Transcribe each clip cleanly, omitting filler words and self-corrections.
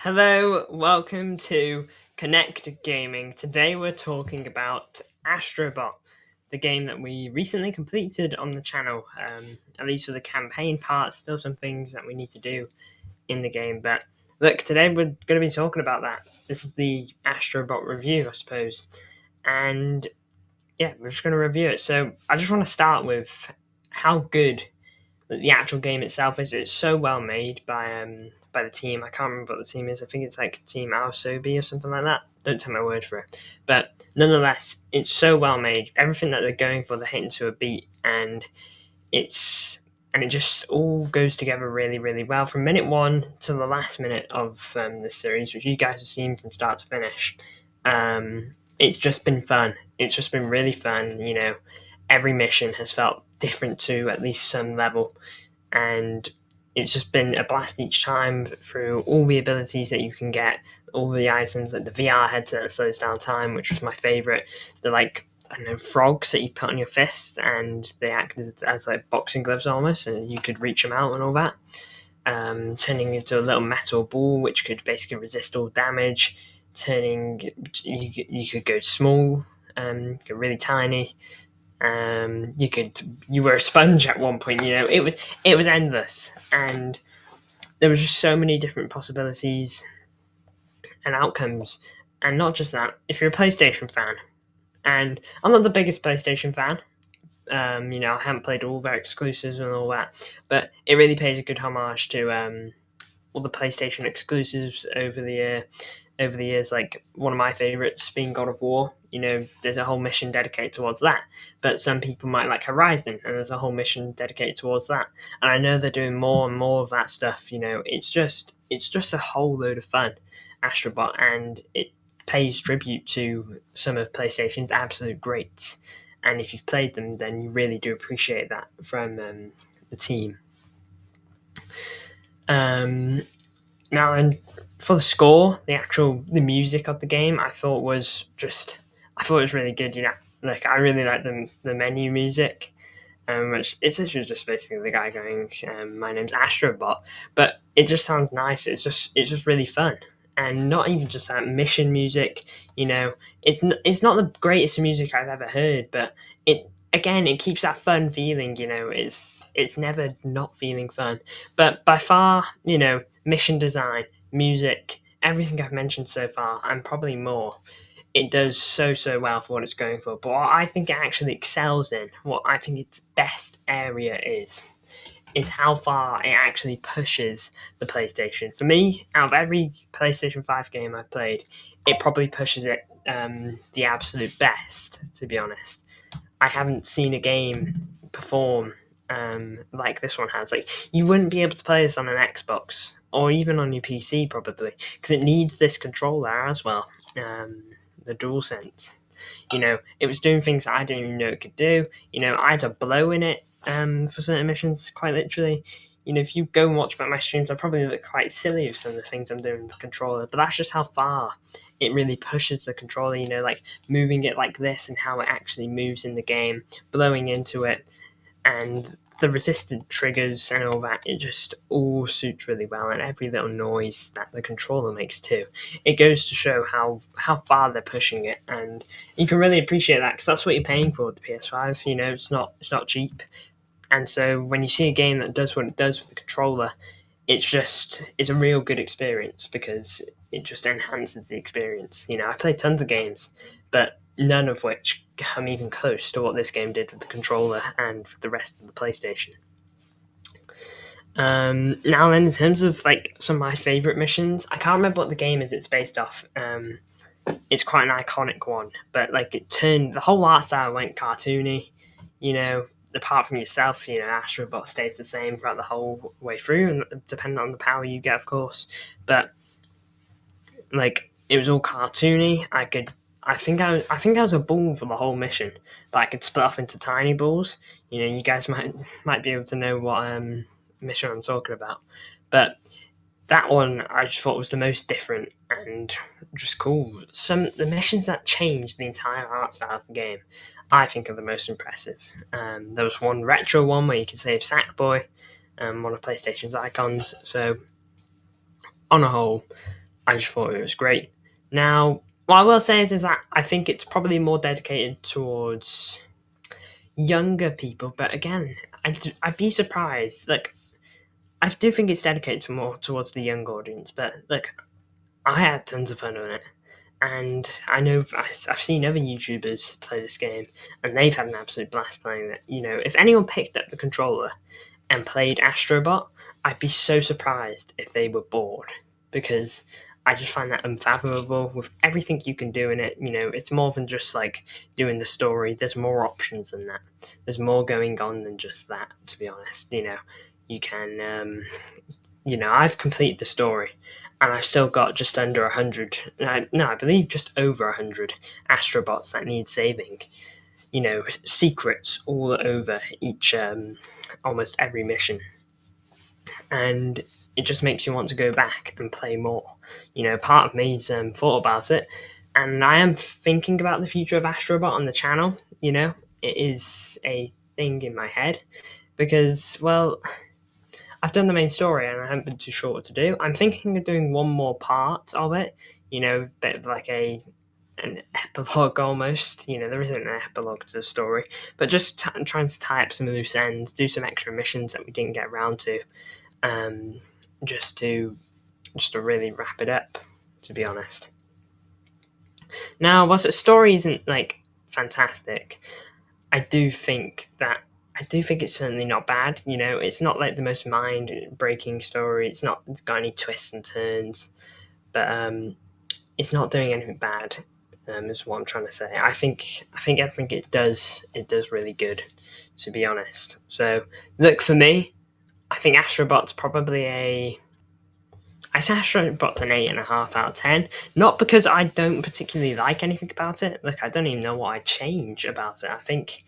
Hello, welcome to Connect Gaming. Today we're talking about Astro Bot, the game that we recently completed on the channel. At least for the campaign part, still some things that we need to do in the game. But look, today we're going to be talking about that. This is the Astro Bot review, I suppose. And yeah, we're just going to review it. So I just want to start with how good the actual game itself is. It's so well made by the team. I can't remember what the team is. I think it's like Team Aosobi or something like that. Don't take my word for it. But nonetheless, it's so well made. Everything that they're going for, they're hitting to a beat, and it just all goes together really, really well from minute one to the last minute of this series, which you guys have seen from start to finish. It's just been fun. It's just been really fun. Every mission has felt different to at least some level, and it's just been a blast each time through all the abilities that you can get, all the items, like the VR headset that slows down time, which was my favorite. The I don't know, frogs that you put on your fists, and they act as like boxing gloves almost, and you could reach them out and all that. Turning into a little metal ball, which could basically resist all damage. You could go small, go really tiny. You were a sponge at one point. It was endless, and there was just so many different possibilities and outcomes. And not just that, if you're a PlayStation fan, and I'm not the biggest PlayStation fan. I haven't played all their exclusives and all that, but it really pays a good homage to all the PlayStation exclusives over the years. Like one of my favorites being God of War. There's a whole mission dedicated towards that. But some people might like Horizon, and there's a whole mission dedicated towards that. And I know they're doing more and more of that stuff. It's just a whole load of fun, Astrobot, and it pays tribute to some of PlayStation's absolute greats. And if you've played them, then you really do appreciate that from the team. Now, and for the score, the music of the game, I thought was really good. Like I really like the menu music, which it's literally just basically the guy going, "My name's Astrobot," but it just sounds nice. It's just really fun, and not even just that mission music. It's not the greatest music I've ever heard, but it keeps that fun feeling. It's never not feeling fun. But by far, mission design, music, everything I've mentioned so far, and probably more, it does so well for what it's going for. But what I think it actually excels in, what I think its best area is how far it actually pushes the PlayStation. For me, out of every PlayStation 5 game I've played, it probably pushes it the absolute best, to be honest. I haven't seen a game perform like this one has. Like, you wouldn't be able to play this on an Xbox or even on your PC, probably, because it needs this controller as well, the DualSense. It was doing things I didn't even know it could do. I had to blow in it for certain missions, quite literally. If you go and watch my streams, I probably look quite silly with some of the things I'm doing with the controller, but that's just how far it really pushes the controller, like moving it like this and how it actually moves in the game, blowing into it, and the resistant triggers and all that. It just all suits really well, and every little noise that the controller makes too. It goes to show how far they're pushing it, and you can really appreciate that because that's what you're paying for with the PS5. It's not cheap. And so when you see a game that does what it does with the controller, it's a real good experience because it just enhances the experience. I played tons of games, but none of which come even close to what this game did with the controller and for the rest of the PlayStation. Now then, in terms of like some of my favorite missions, I can't remember what the game is it's based off. It's quite an iconic one, but like the whole art style went cartoony. Apart from yourself, Astrobot stays the same throughout the whole way through, and depending on the power you get, of course. But like it was all cartoony. I think I was a ball for the whole mission, but I could split off into tiny balls. You guys might be able to know what mission I'm talking about, but that one I just thought was the most different and just cool. The missions that changed the entire art style of the game, I think, are the most impressive. There was one retro one where you could save Sackboy, one of PlayStation's icons. So, on a whole, I just thought it was great. Now, what I will say is that I think it's probably more dedicated towards younger people, but again, I'd be surprised. Like, I do think it's dedicated to more towards the young audience, but look, I had tons of fun on it. And I know I've seen other YouTubers play this game, and they've had an absolute blast playing it. You know, if anyone picked up the controller and played Astro Bot, I'd be so surprised if they were bored, because I just find that unfathomable with everything you can do in it. You know, it's more than just like doing the story. There's more options than that. There's more going on than just that, to be honest. You know, you can, I've completed the story, and I've still got just under 100. I believe just over 100 Astrobots that need saving. You know, secrets all over each, almost every mission, and it just makes you want to go back and play more. You know, part of me's thought about it, and I am thinking about the future of Astrobot on the channel. You know, it is a thing in my head because, well, I've done the main story and I haven't been too sure what to do. I'm thinking of doing one more part of it, you know, a bit of like an epilogue almost. You know, there isn't an epilogue to the story, but just trying to tie up some loose ends, do some extra missions that we didn't get around to, um, just to really wrap it up, to be honest. Now, whilst the story isn't like fantastic, I do think it's certainly not bad. You know, it's not like the most mind-breaking story. It's not got any twists and turns, but it's not doing anything bad. Is what I'm trying to say. I think everything it does really good, to be honest. So look, for me, I think Astrobot's probably I say Astrobot's an 8.5 out of 10. Not because I don't particularly like anything about it. Look, I don't even know what I'd change about it. I think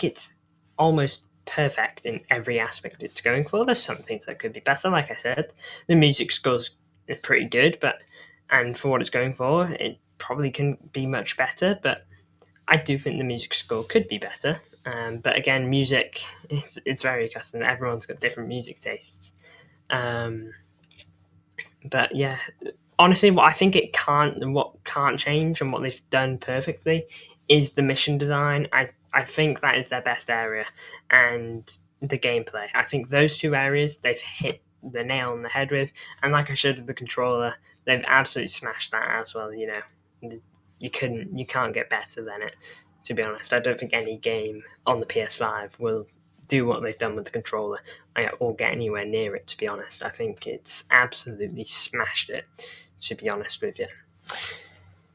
it's almost perfect in every aspect it's going for. There's some things that could be better, like I said. The music score's pretty good, and for what it's going for, it probably can be much better. But I do think the music score could be better. But again, music it's very custom. Everyone's got different music tastes. But yeah, honestly, what can't change and what they've done perfectly is the mission design. I think that is their best area, and the gameplay. I think those two areas they've hit the nail on the head with, and like I showed with the controller, they've absolutely smashed that as well. You know, you can't get better than it. To be honest, I don't think any game on the PS5 will do what they've done with the controller or get anywhere near it, to be honest. I think it's absolutely smashed it, to be honest with you.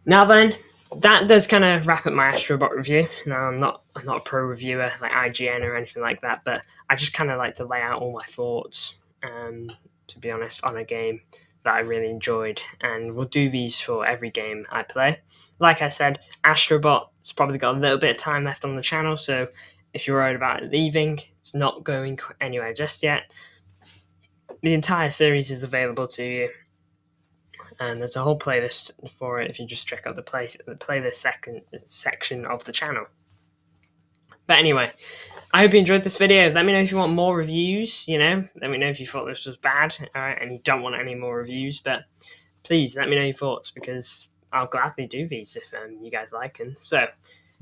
Now then, that does kind of wrap up my Astrobot review. Now, I'm not a pro reviewer like IGN or anything like that, but I just kind of like to lay out all my thoughts, to be honest, on a game that I really enjoyed, and we'll do these for every game I play. Like I said, Astrobot's probably got a little bit of time left on the channel, so if you're worried about it leaving, it's not going anywhere just yet. The entire series is available to you, and there's a whole playlist for it if you just check out the playlist section of the channel. But anyway, I hope you enjoyed this video. Let me know if you want more reviews, you know. Let me know if you thought this was bad, alright, and you don't want any more reviews, but please let me know your thoughts, because I'll gladly do these if you guys like them. So,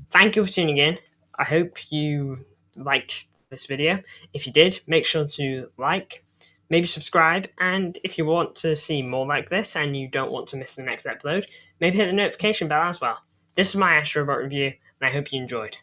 thank you for tuning in. I hope you liked this video. If you did, make sure to like, maybe subscribe, and if you want to see more like this and you don't want to miss the next upload, maybe hit the notification bell as well. This is my Astro Bot review, and I hope you enjoyed.